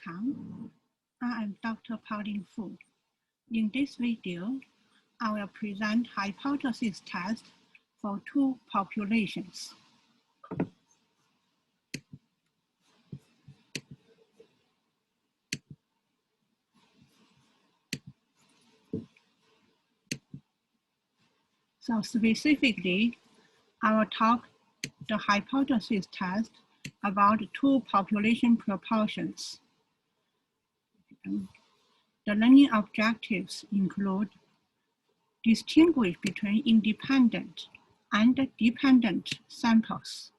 Welcome. I am Dr. Pauline Fu. In this video, I will present hypothesis test for two populations. So specifically, I will talk the hypothesis test about two population proportions. The learning objectives include distinguish between independent and dependent samples,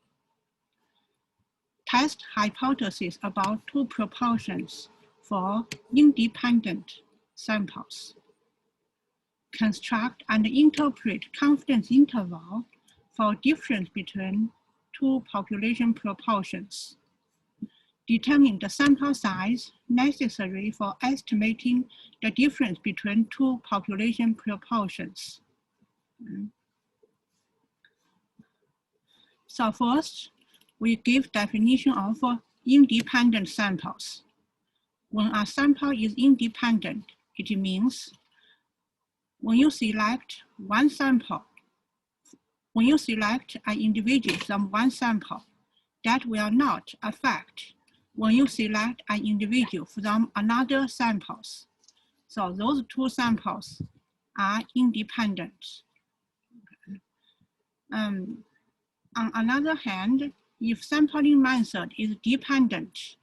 test hypothesis about two proportions for independent samples, construct and interpret confidence interval for difference between two population proportions, determine the sample size necessary for estimating the difference between two population proportions. So first, we give definition of independent samples. When a sample is independent, it means when you select one sample, when you select an individual from one sample, that will not affect when you select an individual from another samples. So those two samples are independent. On another hand, if sampling method is dependent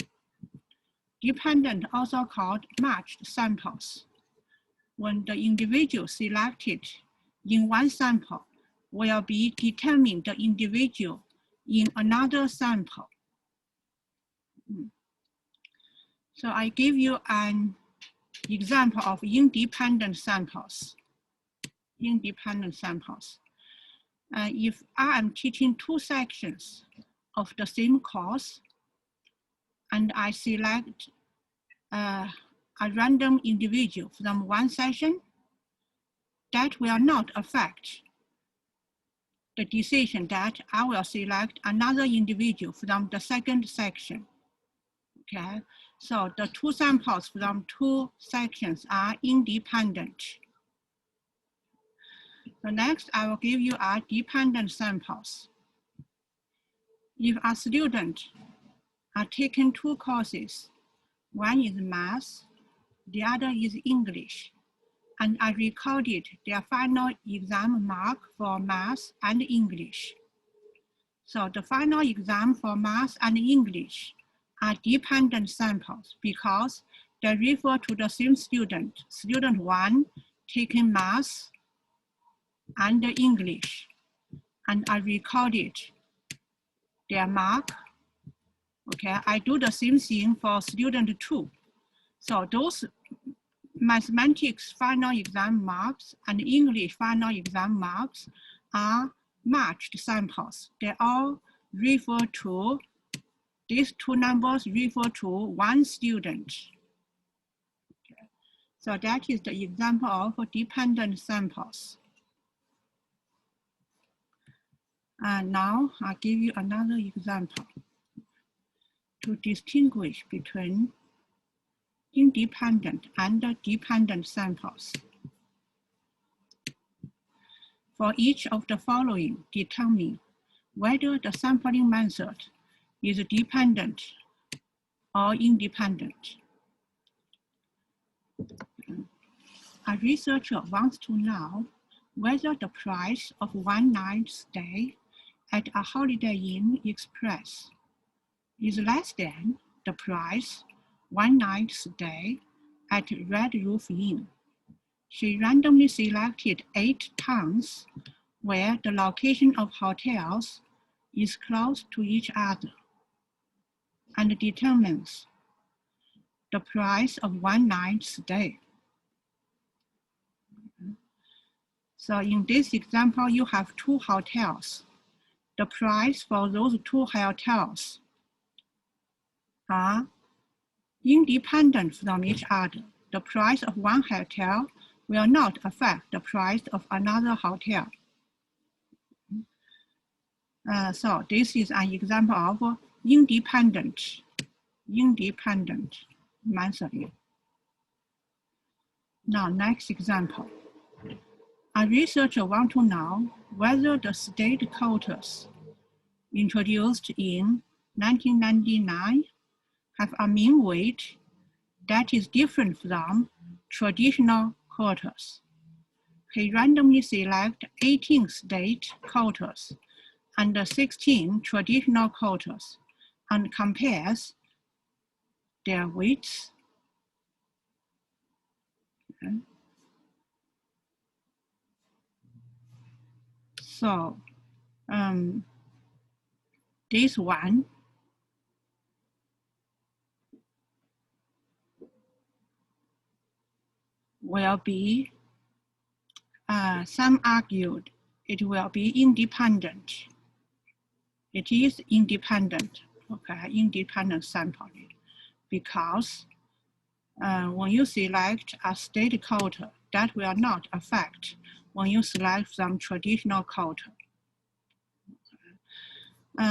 also called matched samples, when the individual selected in one sample will be determining the individual in another sample. So I give you an example of independent samples. If I am teaching two sections of the same course, and I select a random individual from one session, that will not affect the decision that I will select another individual from the second section. Okay, so the two samples from two sections are independent. So next, I will give you our dependent samples. If a student are taking two courses, one is math, the other is English, and I recorded their final exam mark for math and English. So the final exam for math and English are dependent samples because they refer to the same student. Student one taking math and English, and I recorded their mark. Okay, I do the same thing for student two. So those mathematics final exam marks and English final exam marks are matched samples. They all refer to, these two numbers refer to one student. Okay. So that is the example of dependent samples. And now I'll give you another example to distinguish between independent and dependent samples. For each of the following, determine whether the sampling method is dependent or independent. A researcher wants to know whether the price of one night stay at a Holiday Inn Express is less than the price one night stay at Red Roof Inn. She randomly selected 8 towns where the location of hotels is close to each other and determines the price of one night stay. So in this example, you have 2 hotels. The price for those 2 hotels are independent from each other. The price of one hotel will not affect the price of another hotel. So this is an example of independent monthly. Now, next example. A researcher wants to know whether the state quotas introduced in 1999 have a mean weight that is different from traditional quotas. He randomly selects 18 state quotas and 16 traditional quotas and compares their weights. Okay. So this one will be, some argued it will be independent. It is independent, okay, independent sampling, because when you select a state quota, that will not affect when you select some traditional quota.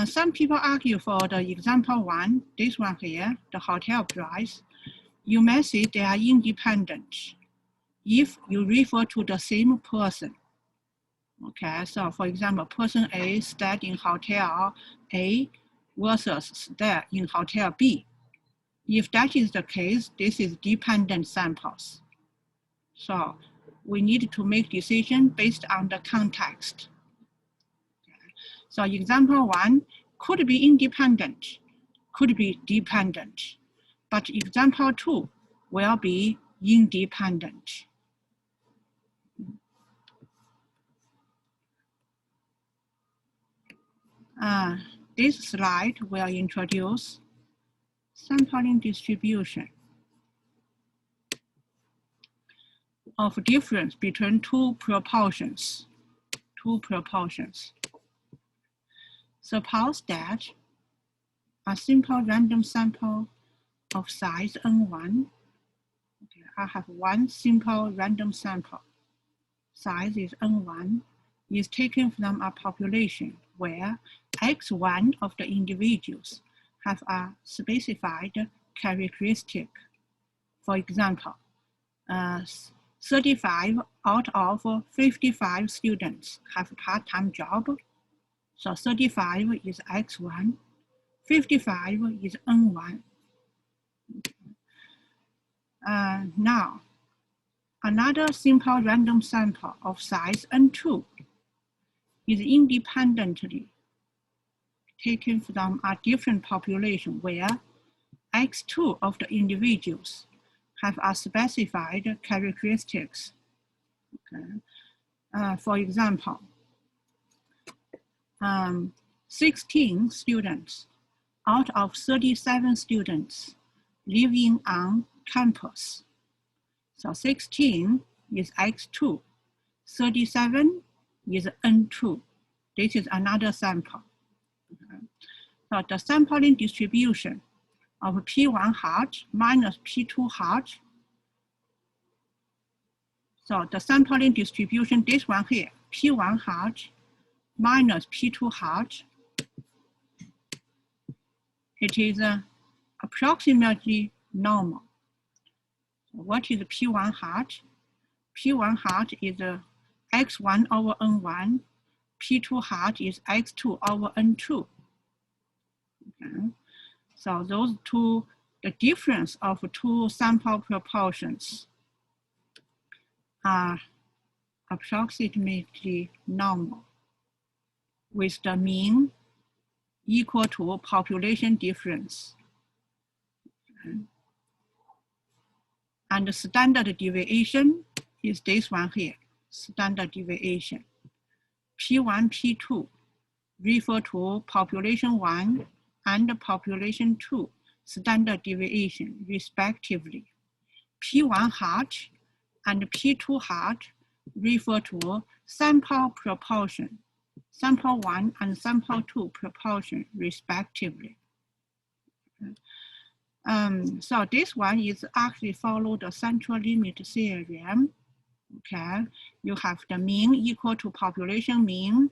Some people argue for the example one, this one here, the hotel price. You may say they are independent if you refer to the same person. Okay, so for example, person A stayed in hotel A versus stayed in hotel B. If that is the case, this is dependent samples. So we need to make decision based on the context. Okay. So example one could be independent, could be dependent, but example two will be independent. This slide will introduce sampling distribution of difference between two proportions. Suppose that a simple random sample of size N1, okay, I have one simple random sample, size is N1, is taken from a population where X1 of the individuals have a specified characteristic. For example, 35 out of 55 students have a part-time job. So 35 is X1, 55 is N1. Now, another simple random sample of size N2 is independently taken from a different population where X2 of the individuals have a specified characteristics. Okay. For example, 16 students out of 37 students living on campus. So 16 is X2, 37 is N2. This is another sample. Okay. So the sampling distribution of P1 hat minus P2 hat. So the sampling distribution, this one here, P1 hat minus P2 hat, it is approximately normal. What is P1 hat? P1 hat is X1 over N1, P2 hat is X2 over N2. Okay. So those two, the difference of two sample proportions are approximately normal, with the mean equal to population difference. Okay. And the standard deviation is this one here, standard deviation. P1, P2 refer to population 1 and population 2 standard deviation respectively. P1 hat and P2 hat refer to sample proportion, sample 1 and sample 2 proportion respectively. So this one is actually follow the central limit theorem. Okay, you have the mean equal to population mean,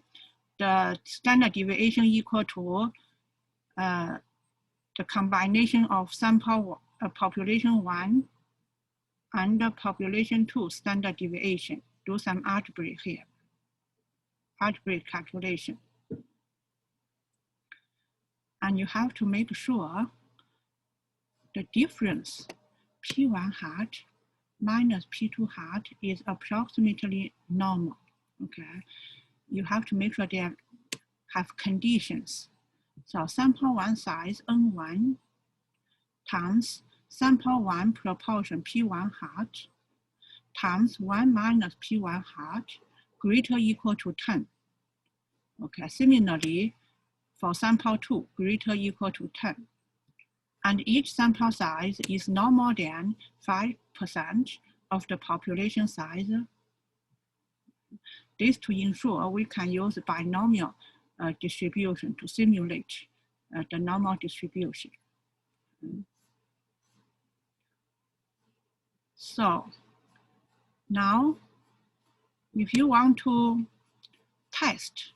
the standard deviation equal to the combination of sample population 1 and population 2 standard deviation. Do some algebra here, algebra calculation. And you have to make sure the difference P1 hat minus P2 hat is approximately normal, okay? You have to make sure they have conditions. So sample 1 size N1 times sample 1 proportion P1 hat times 1 minus P1 hat greater or equal to 10. Okay, similarly, for sample 2, greater or equal to 10. And each sample size is no more than 5% of the population size. This to ensure we can use binomial distribution to simulate the normal distribution. So now, if you want to test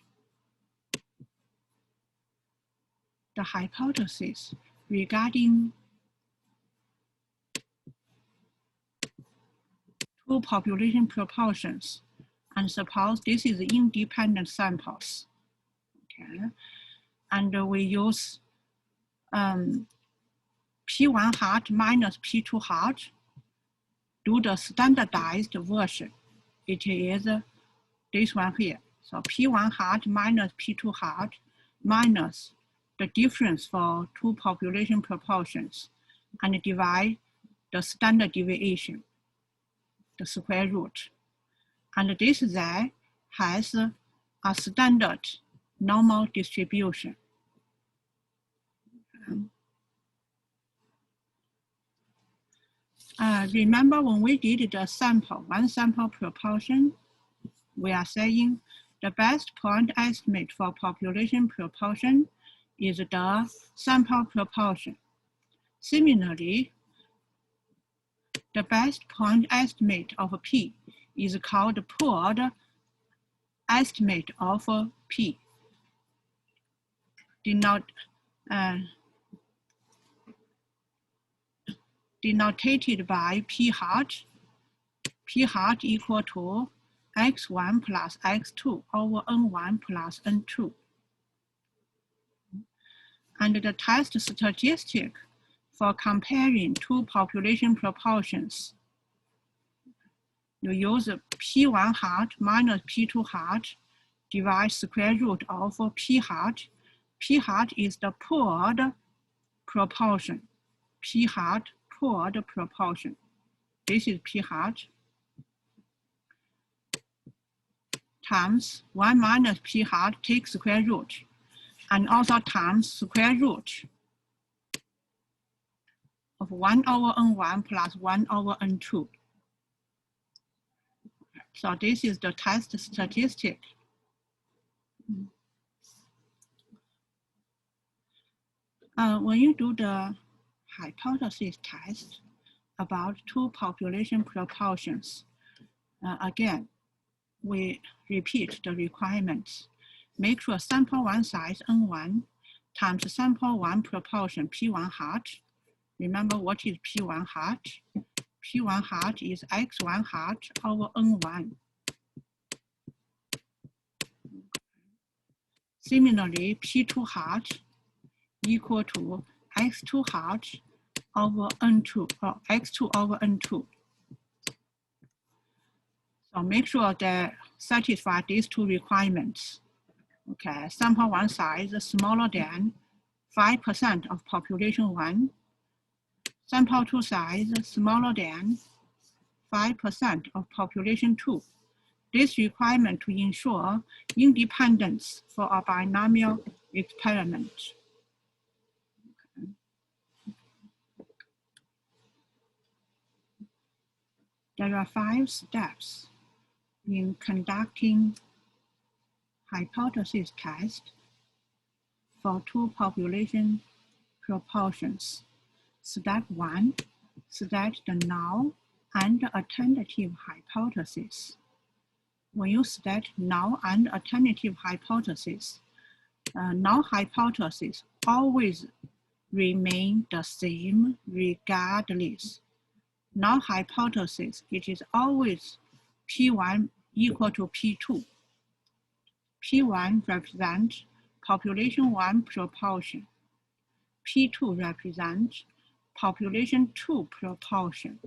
the hypothesis regarding two population proportions, and suppose this is independent samples, okay? And we use P1 hat minus P2 hat, do the standardized version. It is this one here. So P1 hat minus P2 hat minus the difference for two population proportions, and divide the standard deviation, the square root. And this Z has a standard normal distribution. Remember when we did the sample, one sample proportion, we are saying the best point estimate for population proportion is the sample proportion. Similarly, the best point estimate of P is called pooled estimate of P, denoted by P hat. P hat equal to x1 plus x2 over n1 plus n2. And the test statistic for comparing two population proportions, you use P1 hat minus P2 hat divide square root of P hat. P hat is the pooled proportion. P hat pooled proportion. This is P hat times 1 minus P hat, take square root, and also times square root of 1 over n1 plus 1 over n2. So this is the test statistic. When you do the hypothesis test about two population proportions, again, we repeat the requirements. Make sure sample 1 size N1 times sample 1 proportion P1 hat. Remember what is P1 hat? P1 hat is x1 hat over N1. Similarly, P2 hat equal to x2 hat over N2, or x2 over N2. So make sure they satisfy these two requirements. Okay, sample 1 size smaller than 5% of population 1. Sample 2 size smaller than 5% of population 2. This requirement to ensure independence for a binomial experiment. Okay. There are 5 steps in conducting hypothesis test for two population proportions. Step 1, state the null and alternative hypothesis. When you state null and alternative hypothesis, null hypothesis always remain the same regardless. Null hypothesis, it is always P1 equal to P2. P1 represents population 1 proportion. P2 represents population 2 proportion.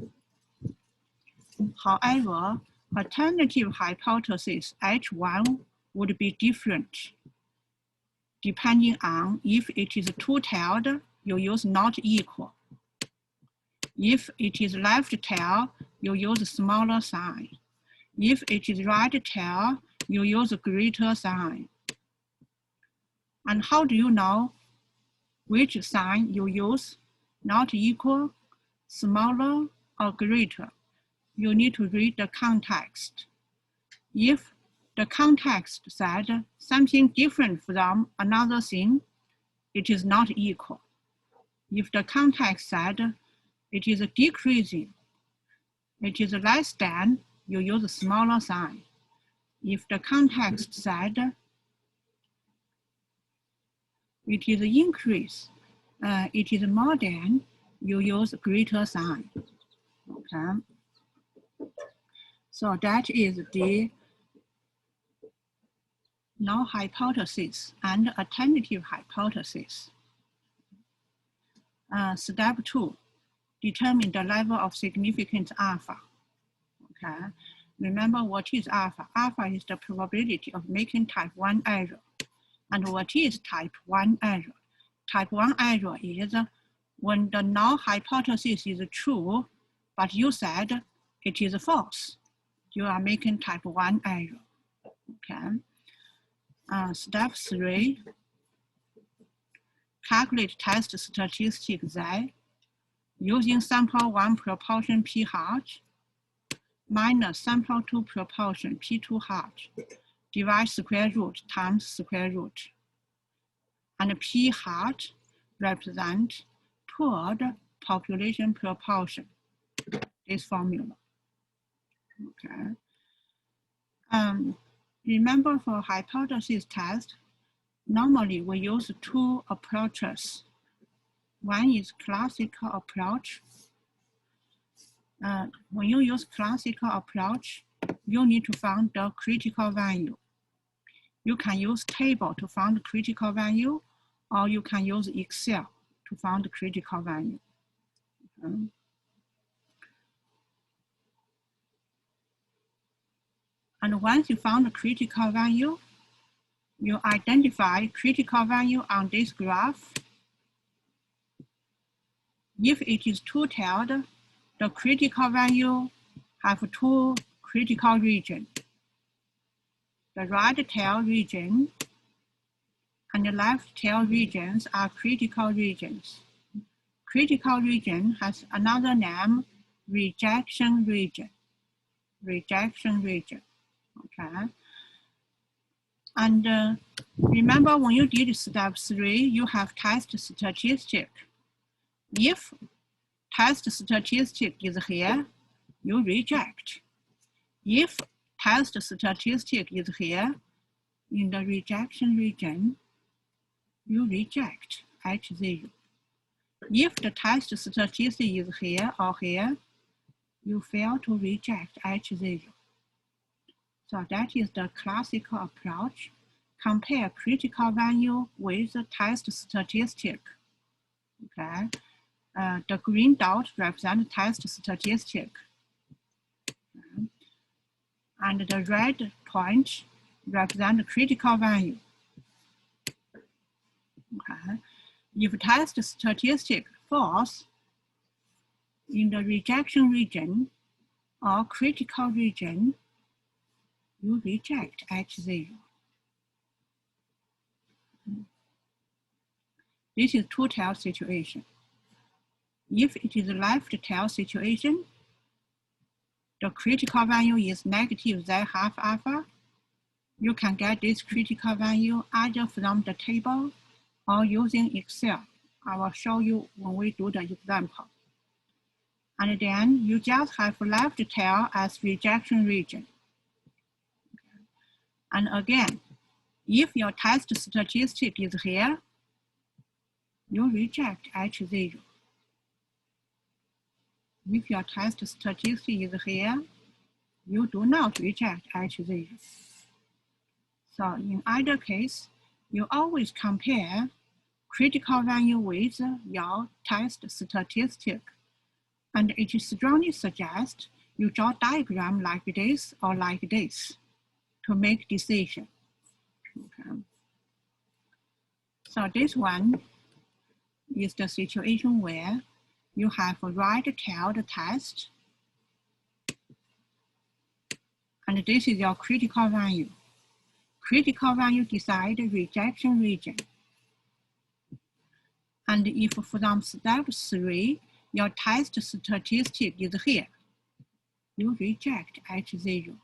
However, alternative hypothesis H1 would be different. Depending on if it is two-tailed, you use not equal. If it is left tail, you use smaller sign. If it is right tail, you use greater sign. And how do you know which sign you use? Not equal, smaller, or greater? You need to read the context. If the context said something different from another thing, it is not equal. If the context said it is decreasing, it is less than, you use a smaller sign. If the context said it is increase, it is more than, you use greater sign. Okay. So that is the null hypothesis and alternative hypothesis. Step 2, determine the level of significance alpha. Okay. Remember what is alpha? Alpha is the probability of making type 1 error. And what is type 1 error? Type 1 error is when the null hypothesis is true, but you said it is false. You are making type 1 error. Okay. Step 3, calculate test statistic Z using sample 1 proportion P hat minus sample 2 proportion P2 hat, divide square root times square root. And P hat represents pooled population proportion, this formula. Okay. Remember for hypothesis test, normally we use 2 approaches. One is classical approach. When you use classical approach, you need to find the critical value. You can use table to find the critical value, or you can use Excel to find the critical value. Okay. And once you found the critical value, you identify critical value on this graph. If it is two-tailed, the critical value have 2 critical regions. The right tail region and the left tail regions are critical regions. Critical region has another name, rejection region. Rejection region. Okay. And remember when you did step 3, you have test statistic. If test statistic is here, you reject. If test statistic is here, in the rejection region, you reject H0. If the test statistic is here or here, you fail to reject H0. So that is the classical approach. Compare critical value with the test statistic. Okay. The green dot represents test statistic. Okay. And the red point represents critical value. Okay. If test statistic false, in the rejection region or critical region, you reject H0. This is two-tail situation. If it is left tail situation, the critical value is negative Z half alpha. You can get this critical value either from the table or using Excel. I will show you when we do the example. And then you just have left tail as rejection region. And again, if your test statistic is here, you reject H0. If your test statistic is here, you do not reject H0. So in either case, you always compare critical value with your test statistic. And it strongly suggests you draw diagram like this or like this to make decision. Okay. So this one is the situation where you have a right-tailed test, and this is your critical value. Critical value decide rejection region. And if from step 3, your test statistic is here, you reject H0.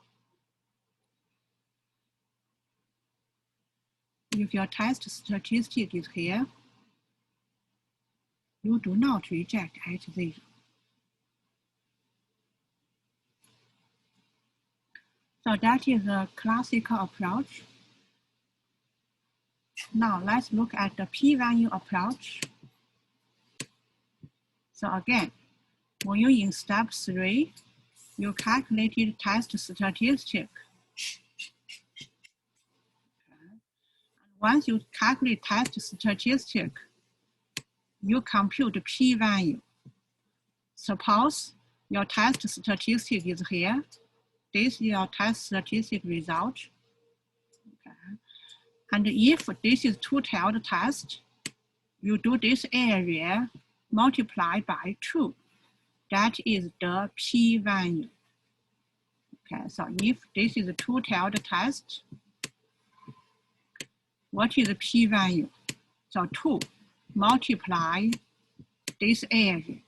If your test statistic is here, you do not reject H0. So that is a classical approach. Now let's look at the p-value approach. So again, when you're in step 3, you calculated test statistic. Once you calculate test statistic, you compute p-value. Suppose your test statistic is here. This is your test statistic result. Okay. And if this is two-tailed test, you do this area multiplied by 2. That is the p-value. Okay, so if this is a two-tailed test, what is the p-value? So 2 multiply this area,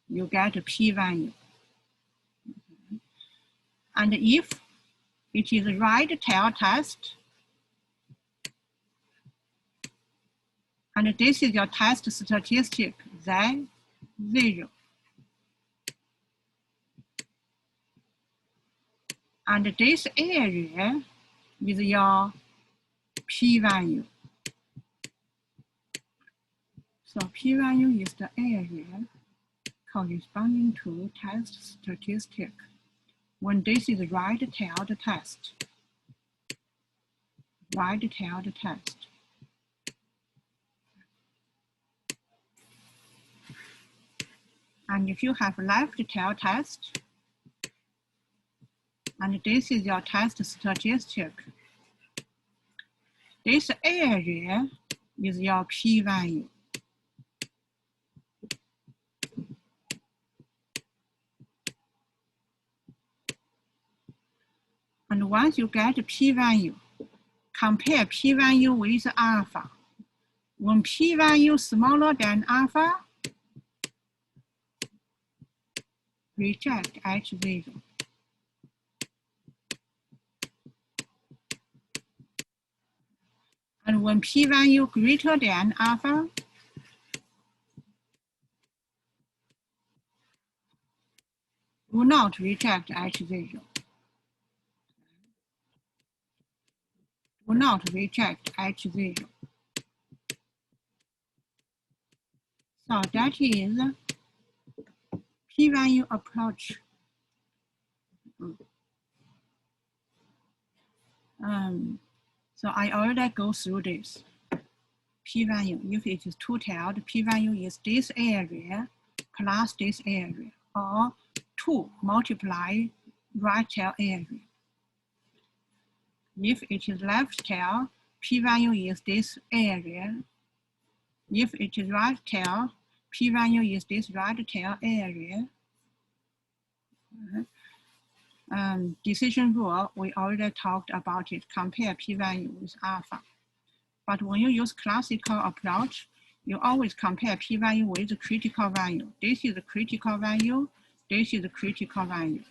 you get a p-value. And if it is a right-tail test, and this is your test statistic, then 0. And this area is your p-value. So p-value is the area corresponding to test statistic when this is right-tailed test. Right-tailed test. And if you have left-tailed test, and this is your test statistic, this area is your p-value. And once you get p-value, compare p-value with alpha. When p-value smaller than alpha, reject H0. And when p-value greater than alpha, do not reject H0. Do not reject H0. So that is p-value approach. So I already go through this. P-value, if it is two-tailed, p-value is this area plus this area, or 2 multiply right tail area. If it is left tail, p-value is this area. If it is right tail, p-value is this right tail area. Decision rule, we already talked about it, compare p-value with alpha. But when you use classical approach, you always compare p-value with the critical value. This is the critical value, this is the critical value.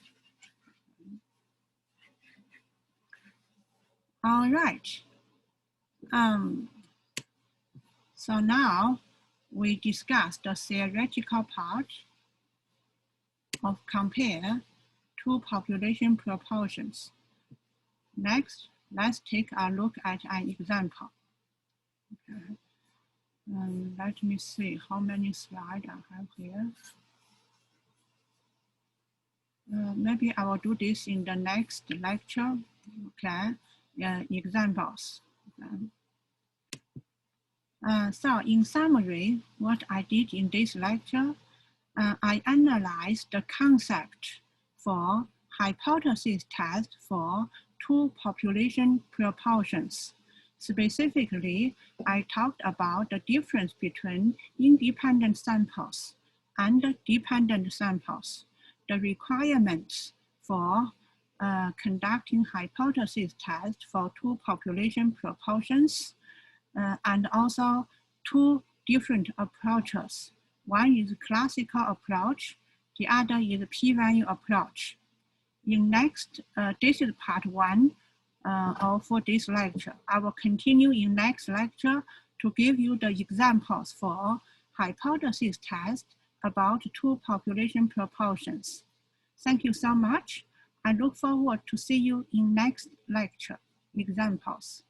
All right. So now we discussed the theoretical part of compare two population proportions. Next, let's take a look at an example. Okay. Let me see how many slides I have here. Maybe I will do this in the next lecture. Okay, examples. So in summary, what I did in this lecture, I analyzed the concept for hypothesis test for two population proportions. Specifically, I talked about the difference between independent samples and dependent samples, the requirements for conducting hypothesis test for two population proportions, and also two different approaches. One is classical approach, the other is p-value approach. In next, this is part one for this lecture. I will continue in next lecture to give you the examples for hypothesis test about two population proportions. Thank you so much. I look forward to see you in next lecture, examples.